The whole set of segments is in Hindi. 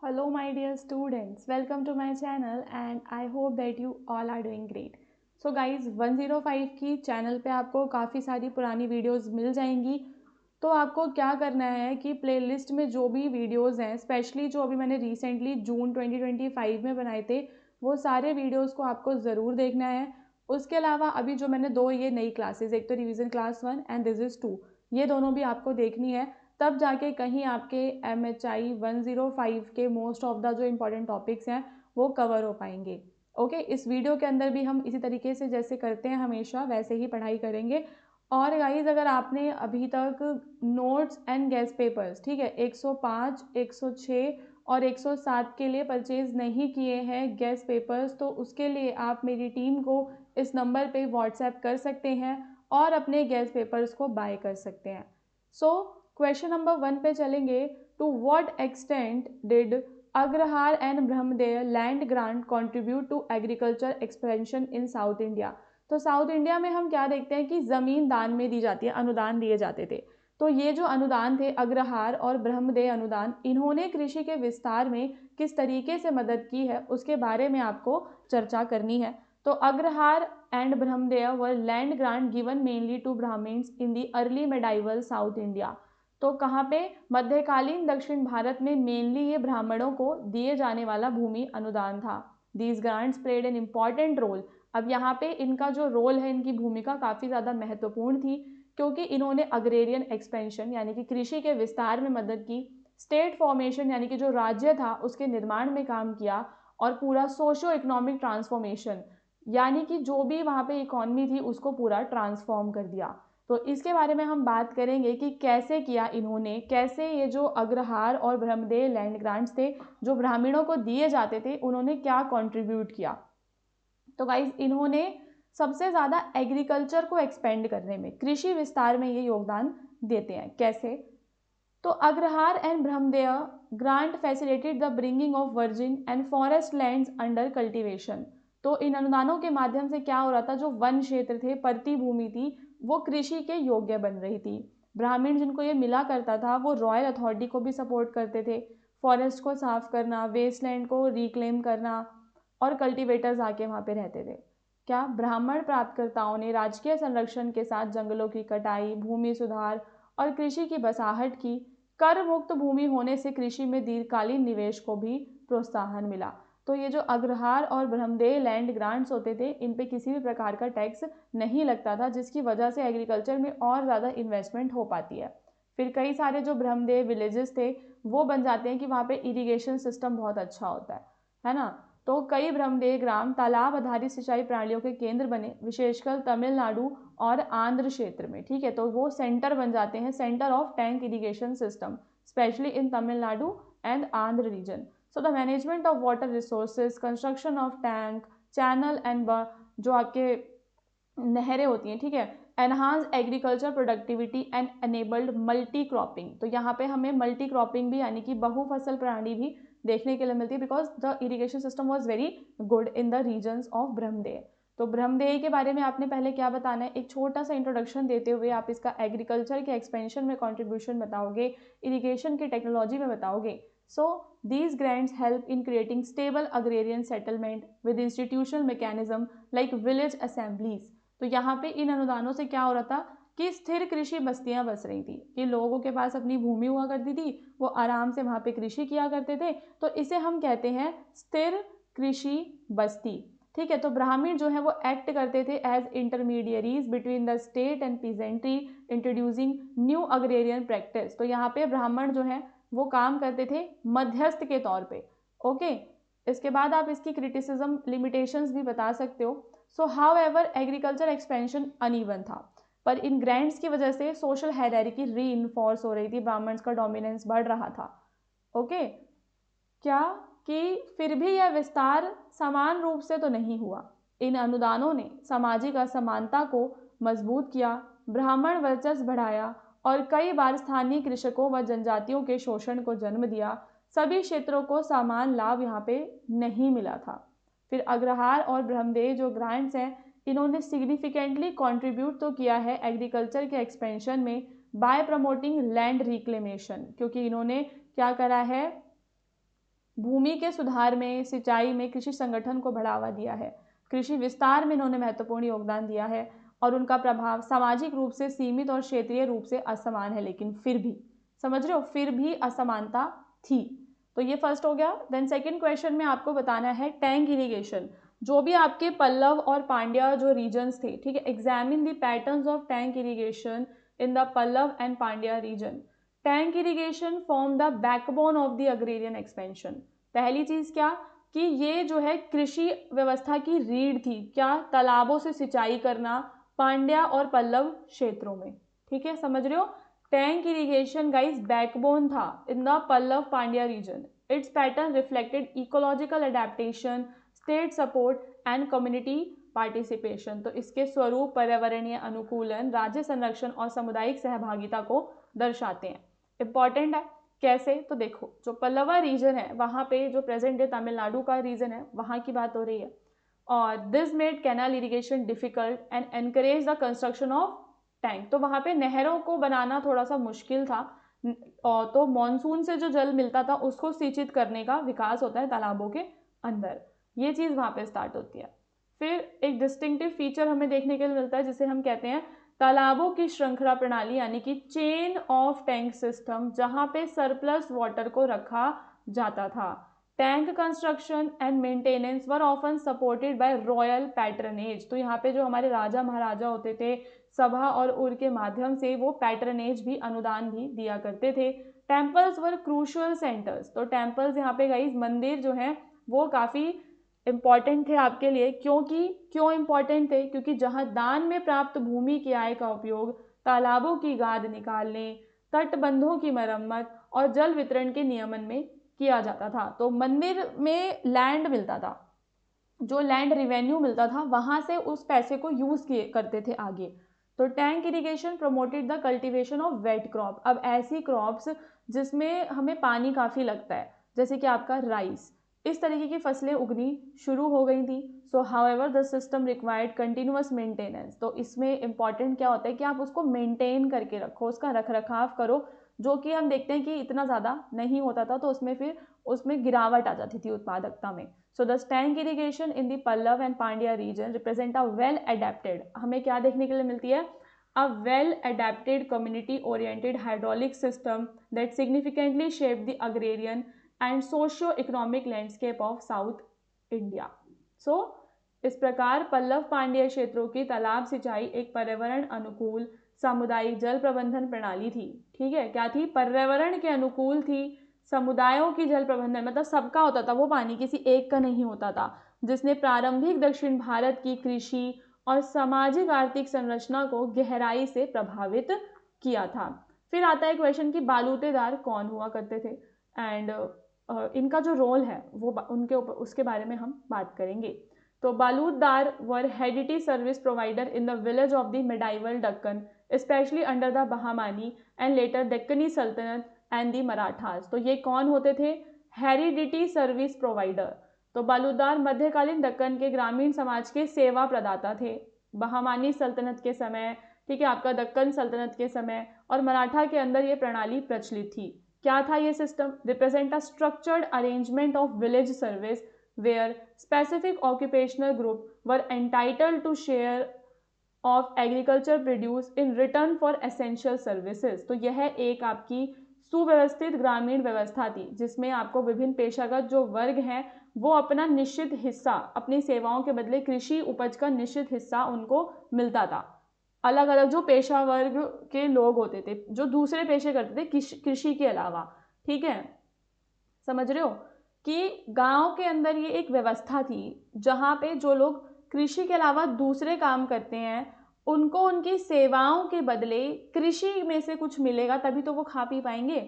Hello, my dear students. Welcome to my channel and I hope that you all are doing great. So guys, 105 की चैनल पे आपको काफ़ी सारी पुरानी वीडियोस मिल जाएंगी। तो आपको क्या करना है कि प्लेलिस्ट में जो भी वीडियोस हैं, स्पेशली जो अभी मैंने रिसेंटली जून 2025 में बनाए थे, वो सारे वीडियोस को आपको ज़रूर देखना है। उसके अलावा अभी जो मैंने दो ये नई क्लासेस, एक तो revision class 1 and this is 2, ये दोनों भी आपको देखनी है। तब जाके कहीं आपके MHI 105 के मोस्ट ऑफ द जो इम्पोर्टेंट टॉपिक्स हैं वो कवर हो पाएंगे। ओके, इस वीडियो के अंदर भी हम इसी तरीके से जैसे करते हैं हमेशा वैसे ही पढ़ाई करेंगे। और गाइज, अगर आपने अभी तक नोट्स एंड गेस्ट पेपर्स, ठीक है, 105, 106 और 107 के लिए परचेज नहीं किए हैं गेस्ट पेपर्स, तो उसके लिए आप मेरी टीम को इस नंबर पे व्हाट्सएप कर सकते हैं और अपने गेस्ट पेपर्स को बाय कर सकते हैं। सो क्वेश्चन नंबर 1 पे चलेंगे। To what extent did agrahara and brahmadeva land grant contribute to agriculture expansion in South India. तो साउथ इंडिया में हम क्या देखते हैं कि ज़मीन दान में दी जाती है, अनुदान दिए जाते थे। तो ये जो अनुदान थे, अग्रहार और ब्रह्मदेव अनुदान, इन्होंने कृषि के विस्तार में किस तरीके से मदद की है उसके बारे में आपको चर्चा करनी है। तो agrahara and brahmadeva were land grant given mainly to Brahmins in the early medieval South India. तो कहाँ पे? मध्यकालीन दक्षिण भारत में मेनली ये ब्राह्मणों को दिए जाने वाला भूमि अनुदान था। These grants played an important role. अब यहाँ पे इनका जो रोल है, इनकी भूमिका काफ़ी ज़्यादा महत्वपूर्ण थी, क्योंकि इन्होंने अग्रेरियन एक्सपेंशन यानी कि कृषि के विस्तार में मदद की, स्टेट फॉर्मेशन यानी कि जो राज्य था उसके निर्माण में काम किया, और पूरा सोशो इकोनॉमिक ट्रांसफॉर्मेशन यानी कि जो भी वहाँ पे इकोनॉमी थी उसको पूरा ट्रांसफॉर्म कर दिया। तो इसके बारे में हम बात करेंगे कि कैसे किया इन्होंने, कैसे ये जो अग्रहार और ब्रह्मदेव लैंड ग्रांट्स थे जो ब्राह्मणों को दिए जाते थे, उन्होंने क्या कंट्रीब्यूट किया। तो गाइज, इन्होंने सबसे ज़्यादा एग्रीकल्चर को एक्सपेंड करने में, कृषि विस्तार में ये योगदान देते हैं। कैसे? तो agrahara and brahmadeva grant facilitated the bringing of virgin and forest lands under cultivation. तो इन अनुदानों के माध्यम से क्या हो रहा था, जो वन क्षेत्र थे, परती भूमि थी, वो कृषि के योग्य बन रही थी। ब्राह्मण जिनको ये मिला करता था वो रॉयल अथॉरिटी को भी सपोर्ट करते थे, फॉरेस्ट को साफ करना, वेस्टलैंड को रिक्लेम करना, और कल्टीवेटर्स आके वहाँ पे रहते थे। क्या ब्राह्मण प्राप्तकर्ताओं ने राजकीय संरक्षण के साथ जंगलों की कटाई, भूमि सुधार और कृषि की बसाहट की। कर मुक्त भूमि होने से कृषि में दीर्घकालीन निवेश को भी प्रोत्साहन मिला। तो ये जो अग्रहार और ब्रह्मदेव लैंड ग्रांट्स होते थे, इन पे किसी भी प्रकार का टैक्स नहीं लगता था, जिसकी वजह से एग्रीकल्चर में और ज़्यादा इन्वेस्टमेंट हो पाती है। फिर कई सारे जो ब्रह्मदेव विलेजेस थे वो बन जाते हैं कि वहाँ पे इरिगेशन सिस्टम बहुत अच्छा होता है ना। तो कई ब्रह्मदेव ग्राम तालाब आधारित सिंचाई प्रणालियों के केंद्र बने, विशेषकर तमिलनाडु और आंध्र क्षेत्र में। ठीक है, तो वो सेंटर बन जाते हैं, centre of tank irrigation system, specially in Tamil Nadu and Andhra region. So the management of water resources, construction of tank, channel and जो आपके नहरें होती हैं, ठीक है, enhance agriculture productivity and enabled multi cropping. तो यहाँ पे हमें मल्टी क्रॉपिंग भी यानी कि बहुफसल प्रणाली भी देखने के लिए मिलती है, because the irrigation system was very good in the regions of brahmadeya. तो ब्रह्मदेव के बारे में आपने पहले क्या बताना है, एक छोटा सा इंट्रोडक्शन देते हुए आप इसका एग्रीकल्चर के एक्सपेंशन में कॉन्ट्रीब्यूशन बताओगे, इरिगेशन की टेक्नोलॉजी में बताओगे। सो these grants help in creating stable agrarian settlement with institutional mechanism like village assemblies। तो यहाँ पे इन अनुदानों से क्या हो रहा था कि स्थिर कृषि बस्तियां बस रही थी, कि लोगों के पास अपनी भूमि हुआ करती थी, वो आराम से वहाँ पे कृषि किया करते थे। तो इसे हम कहते हैं स्थिर कृषि बस्ती। ठीक है, तो ब्राह्मण जो है वो एक्ट करते थे as intermediaries between the state and peasantry, introducing new agrarian practice. तो यहाँ पे ब्राह्मण जो है वो काम करते थे मध्यस्थ के तौर पे। ओके, इसके बाद आप इसकी क्रिटिसिज्म, लिमिटेशंस भी बता सकते हो। So how ever agriculture expansion uneven था, पर इन ग्रांट्स की वजह से सोशल हायरार्की री इन्फोर्स हो रही थी, ब्राह्मण्स का डोमिनेंस बढ़ रहा था। ओके, क्या कि फिर भी यह विस्तार समान रूप से तो नहीं हुआ। इन अनुदानों ने सामाजिक असमानता को मजबूत किया, ब्राह्मण वर्चस्व बढ़ाया और कई बार स्थानीय कृषकों व जनजातियों के शोषण को जन्म दिया। सभी क्षेत्रों को समान लाभ यहाँ पे नहीं मिला था। फिर अग्रहार और ब्रह्मदेव जो ग्रांट्स हैं, इन्होंने सिग्निफिकेंटली कंट्रीब्यूट तो किया है एग्रीकल्चर के एक्सपेंशन में बाय प्रमोटिंग लैंड रिक्लेमेशन, क्योंकि इन्होंने क्या करा है, भूमि के सुधार में, सिंचाई में कृषि संगठन को बढ़ावा दिया है। कृषि विस्तार में इन्होंने महत्वपूर्ण योगदान दिया है और उनका प्रभाव सामाजिक रूप से सीमित और क्षेत्रीय रूप से असमान है, लेकिन फिर भी, समझ रहे हो, फिर भी असमानता थी। तो ये फर्स्ट हो गया। देन सेकंड क्वेश्चन में आपको बताना है टैंक इरिगेशन। जो भी आपके पल्लव और पांड्या जो रीजन्स थे, ठीक है, examine the patterns of tank irrigation in the Pallava and Pandya region. Tank irrigation form the backbone of the agrarian expansion. पहली चीज क्या कि ये जो है कृषि व्यवस्था की रीढ़ थी, क्या, तालाबों से सिंचाई करना पांड्या और पल्लव क्षेत्रों में, ठीक है, समझ रहे हो। टैंक इरिगेशन गाइस बैकबोन था in the Pallava Pandya region. Its pattern reflected ecological adaptation, state support and community participation. तो इसके स्वरूप पर्यावरणीय अनुकूलन, राज्य संरक्षण और सामुदायिक सहभागिता को दर्शाते हैं। इंपॉर्टेंट है। कैसे, तो देखो, जो पल्लवा रीजन है वहाँ पे, जो प्रेजेंट डे तमिलनाडु का रीजन है, वहाँ की बात हो रही है। और this made canal irrigation difficult and encourage the construction of tank. तो वहाँ पे नहरों को बनाना थोड़ा सा मुश्किल था, और तो मॉनसून से जो जल मिलता था उसको सिंचित करने का विकास होता है तालाबों के अंदर, ये चीज़ वहाँ पे स्टार्ट होती है। फिर एक डिस्टिंक्टिव फीचर हमें देखने के लिए मिलता है जिसे हम कहते हैं तालाबों की श्रृंखला प्रणाली, यानी कि चेन ऑफ टैंक सिस्टम, जहाँ पे सरप्लस वाटर को रखा जाता था। Tank construction and maintenance were often supported by royal patronage. तो यहाँ पे जो हमारे राजा महाराजा होते थे, सभा और उर के माध्यम से वो पैट्रनेज भी, अनुदान भी दिया करते थे। Temples were crucial centres. तो टेम्पल्स यहाँ पे गाइस, मंदिर जो हैं वो काफ़ी इम्पॉर्टेंट थे आपके लिए। क्यों इम्पॉर्टेंट थे? क्योंकि जहाँ दान में प्राप्त भूमि की आय का उपयोग तालाबों की गाद निकालने, तटबंधों की मरम्मत और जल वितरण के नियमन में किया जाता था। तो मंदिर में लैंड मिलता था, जो लैंड रिवेन्यू मिलता था वहाँ से उस पैसे को यूज़ किए करते थे आगे। तो tank irrigation promoted the cultivation of wet crop. अब ऐसी क्रॉप्स जिसमें हमें पानी काफ़ी लगता है, जैसे कि आपका राइस, इस तरीके की फसलें उगनी शुरू हो गई थी। सो however the system required continuous maintenance. तो इसमें इंपॉर्टेंट क्या होता है कि आप उसको मेंटेन करके रखो, उसका रख रखाव करो, जो कि हम देखते हैं कि इतना ज़्यादा नहीं होता था, तो उसमें गिरावट आ जाती थी उत्पादकता में। So the tank irrigation in the Pallav and Pandya region represent a well adapted, हमें क्या देखने के लिए मिलती है, a well adapted community oriented hydraulic system that significantly shaped the agrarian and socio-economic landscape of South India. So इस प्रकार पल्लव पांड्य क्षेत्रों की तालाब सिंचाई एक पर्यावरण अनुकूल सामुदायिक जल प्रबंधन प्रणाली थी। ठीक है, क्या थी? पर्यावरण के अनुकूल थी, समुदायों की जल प्रबंधन, मतलब सबका होता था वो पानी, किसी एक का नहीं होता था, जिसने प्रारंभिक दक्षिण भारत की कृषि और सामाजिक आर्थिक संरचना को गहराई से प्रभावित किया था। फिर आता है क्वेश्चन कि बालूतेदार कौन हुआ करते थे, एंड इनका जो रोल है वो उनके ऊपर, उसके बारे में हम बात करेंगे। तो balutedar were hereditary service provider in the village of the medieval Deccan, especially under the Bahmani and later Deccani sultanate and the Marathas. तो ये कौन होते थे? Hereditary service provider. तो बालूदार मध्यकालीन दक्कन के ग्रामीण समाज के सेवा प्रदाता थे। बहामानी सल्तनत के समय, ठीक है, आपका दक्कन सल्तनत के समय और मराठा के अंदर ये प्रणाली प्रचलित थी। क्या था ये system? Represent a structured arrangement of village service where specific occupational group were entitled to share of agriculture produce in return for essential services. तो यह एक आपकी सुव्यवस्थित ग्रामीण व्यवस्था थी जिसमें आपको विभिन्न पेशागत जो वर्ग हैं वो अपना निश्चित हिस्सा, अपनी सेवाओं के बदले कृषि उपज का निश्चित हिस्सा उनको मिलता था। अलग अलग जो पेशा वर्ग के लोग होते थे जो दूसरे पेशे करते थे कृषि के अलावा, ठीक है, समझ रहे हो कि गांव के अंदर ये एक व्यवस्था थी जहाँ पे जो लोग कृषि के अलावा दूसरे काम करते हैं उनको उनकी सेवाओं के बदले कृषि में से कुछ मिलेगा, तभी तो वो खा पी पाएंगे।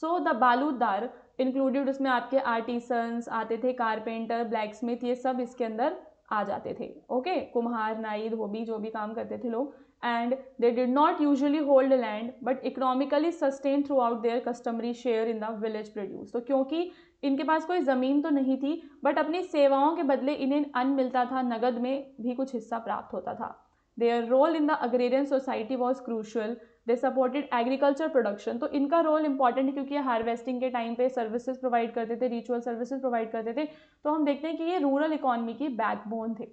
सो द बालूदार इंक्लूडेड, उसमें आपके आर्टिसंस आते थे, कारपेंटर, ब्लैकस्मिथ, ये सब इसके अंदर आ जाते थे। ओके, कुम्हार, नाई, धोबी, जो भी काम करते थे लोग। And they did not usually hold land but economically sustain throughout their customary share in the village produce. तो क्योंकि इनके पास कोई ज़मीन तो नहीं थी बट अपनी सेवाओं के बदले इन्हें अन्न मिलता था, नगद में भी कुछ हिस्सा प्राप्त होता था। Their role in the agrarian society was crucial, they supported agriculture production. तो इनका रोल इंपॉर्टेंट है क्योंकि ये हार्वेस्टिंग के टाइम पे सर्विसेज प्रोवाइड करते थे, रिचुअल सर्विसेज प्रोवाइड करते थे। तो हम देखते हैं कि ये रूरल इकोनॉमी की बैकबोन थे।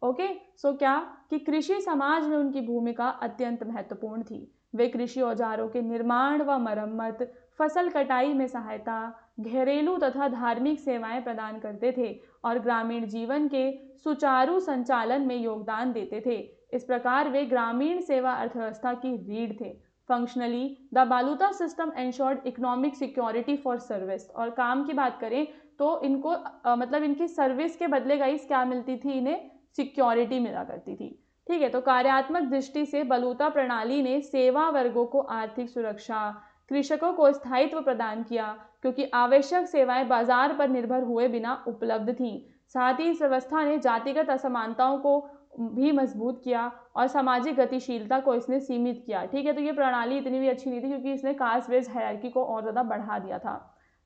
ओके, सो क्या कि कृषि समाज में उनकी भूमिका अत्यंत महत्वपूर्ण थी। वे कृषि औजारों के निर्माण व मरम्मत, फसल कटाई में सहायता, घरेलू तथा धार्मिक सेवाएं प्रदान करते थे और ग्रामीण जीवन के सुचारू संचालन में योगदान देते थे। इस प्रकार वे ग्रामीण सेवा अर्थव्यवस्था की रीढ़ थे। Functionally the baluta system ensured economic security for service. और काम की बात करें तो इनको मतलब इनकी सर्विस के बदले गाइस क्या मिलती थी, इन्हें सिक्योरिटी मिला करती थी। ठीक है, तो कार्यात्मक दृष्टि से बलूता प्रणाली ने सेवा वर्गों को आर्थिक सुरक्षा, कृषकों को स्थायित्व प्रदान किया क्योंकि आवश्यक सेवाएं बाजार पर निर्भर हुए बिना उपलब्ध थीं। साथ ही इस व्यवस्था ने जातिगत असमानताओं को भी मजबूत किया और सामाजिक गतिशीलता को इसने सीमित किया। ठीक है, तो ये प्रणाली इतनी भी अच्छी नहीं थी क्योंकि इसने कास्ट बेस्ड हायरार्की को और ज़्यादा बढ़ा दिया था।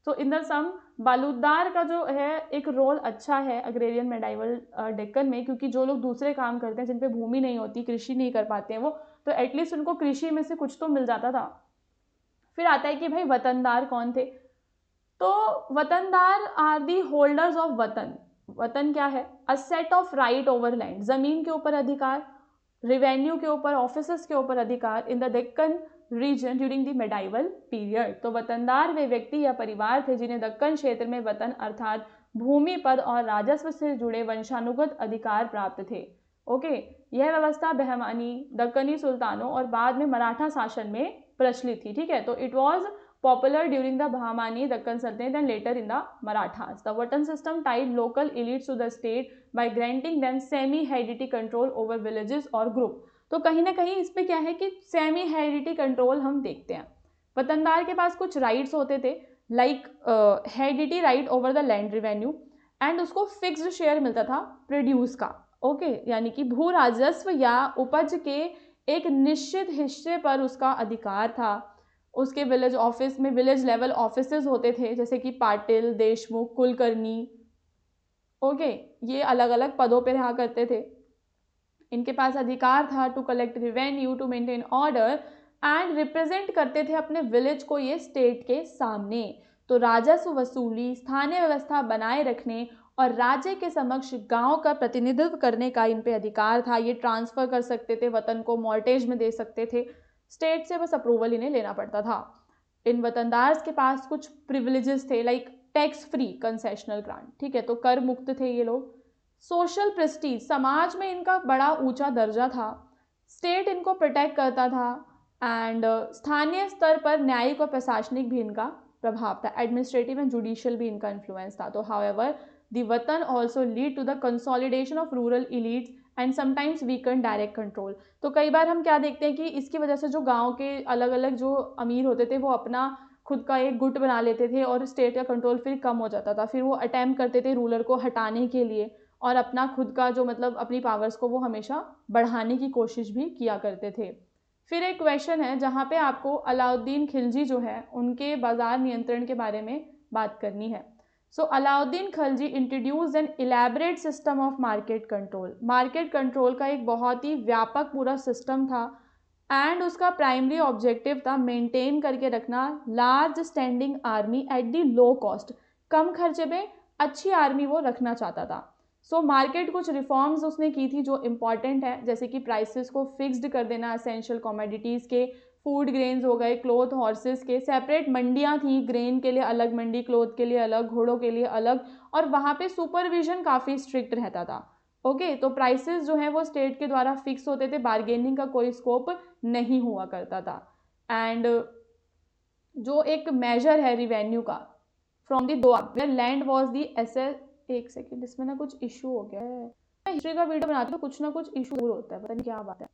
तो इन द सम बालूदार का जो है एक रोल अच्छा है अग्रेरियन मेडाइवल डेक्कन में, क्योंकि जो लोग दूसरे काम करते हैं जिन पे भूमि नहीं होती, कृषि नहीं कर पाते हैं वो, तो एटलीस्ट उनको कृषि में से कुछ तो मिल जाता था। फिर आता है कि भाई वतनदार कौन थे। तो वतनदार आर दी होल्डर्स ऑफ वतन। वतन क्या है? A set of right over land, जमीन के ऊपर अधिकार, रिवेन्यू के ऊपर, ऑफिसेस के ऊपर अधिकार in the Deccan reason during the medieval period. तो वतनदार वे व्यक्ति या परिवार थे जिन्हें दक्कन क्षेत्र में वतन अर्थात भूमि, पद और राजस्व से जुड़े वंशानुगत अधिकार प्राप्त थे। ओके, यह व्यवस्था बहमानी, दक्कनी सुल्तानों और बाद में मराठा शासन में प्रचलित थी। ठीक है, तो it was popular during the Bahmani Deccan Sultanate and later in the Marathas. The Vatan system tied local elites to the state by granting them semi-hereditary control over villages or group. तो कहीं ना कहीं इस पे क्या है कि सेमी हेरिडिटी कंट्रोल हम देखते हैं। वतनदार के पास कुछ राइट्स होते थे, like heredity right over the land revenue, and उसको फिक्स्ड शेयर मिलता था प्रोड्यूस का। ओके, यानी कि भू राजस्व या उपज के एक निश्चित हिस्से पर उसका अधिकार था। उसके विलेज ऑफिस में विलेज लेवल ऑफिसेज होते थे जैसे कि पाटिल, देशमुख, कुलकर्णी। ओके, ये अलग अलग पदों पे रहा करते थे। इनके पास अधिकार था to collect revenue, to maintain order and represent करते थे अपने विलेज को ये स्टेट के सामने। तो राजस्व वसूली, स्थानीय व्यवस्था बनाए रखने और राज्य के समक्ष गांव का प्रतिनिधित्व करने का इन पे अधिकार था। ये ट्रांसफर कर सकते थे, वतन को मॉर्टेज में दे सकते थे, स्टेट से बस अप्रूवल इन्हें लेना पड़ता था। इन वतनदार्स के पास कुछ प्रिविलेजेस थे, like tax free concessional grant. ठीक है, तो कर मुक्त थे ये लोग। सोशल प्रेस्टीज, समाज में इनका बड़ा ऊंचा दर्जा था, स्टेट इनको प्रोटेक्ट करता था, एंड स्थानीय स्तर पर न्यायिक और प्रशासनिक भी इनका प्रभाव था, एडमिनिस्ट्रेटिव एंड जुडिशियल भी इनका इन्फ्लुएंस था। तो हाउएवर द वतन also lead to the consolidation of rural elites and sometimes weaken direct control. तो कई बार हम क्या देखते हैं कि इसकी वजह से जो गांव के अलग अलग जो अमीर होते थे वो अपना खुद का एक गुट बना लेते थे और स्टेट का कंट्रोल फिर कम हो जाता था। फिर वो अटैम्प्ट करते थे रूलर को हटाने के लिए और अपना खुद का जो मतलब अपनी पावर्स को वो हमेशा बढ़ाने की कोशिश भी किया करते थे। फिर एक क्वेश्चन है जहाँ पे आपको अलाउद्दीन खिलजी जो है उनके बाजार नियंत्रण के बारे में बात करनी है। So Alauddin Khilji introduce an elaborate system of market control. Market control का एक बहुत ही व्यापक पूरा सिस्टम था एंड उसका प्राइमरी ऑब्जेक्टिव था मेंटेन करके रखना large standing army at the low cost. कम खर्चे में अच्छी आर्मी वो रखना चाहता था। सो मार्केट कुछ रिफॉर्म्स उसने की थी जो इम्पॉर्टेंट है, जैसे कि प्राइसेस को फिक्स्ड कर देना एसेंशियल कमोडिटीज़ के, फूड ग्रेन्स हो गए, क्लोथ, हॉर्सेस के, सेपरेट मंडियाँ थी, ग्रेन के लिए अलग मंडी, क्लोथ के लिए अलग, घोड़ों के लिए अलग, और वहाँ पे सुपरविजन काफ़ी स्ट्रिक्ट रहता था। ओके, तो प्राइसेस जो हैं वो स्टेट के द्वारा फिक्स होते थे, बार्गेनिंग का कोई स्कोप नहीं हुआ करता था। एंड जो एक मेजर है रिवेन्यू का from the doab land was the asset. एक सेकेंड, इसमें ना कुछ इशू हो गया है। मैं हिस्ट्री का वीडियो बनाती हूँ तो कुछ ना कुछ इशू जरूर होता है, पता नहीं क्या बात है।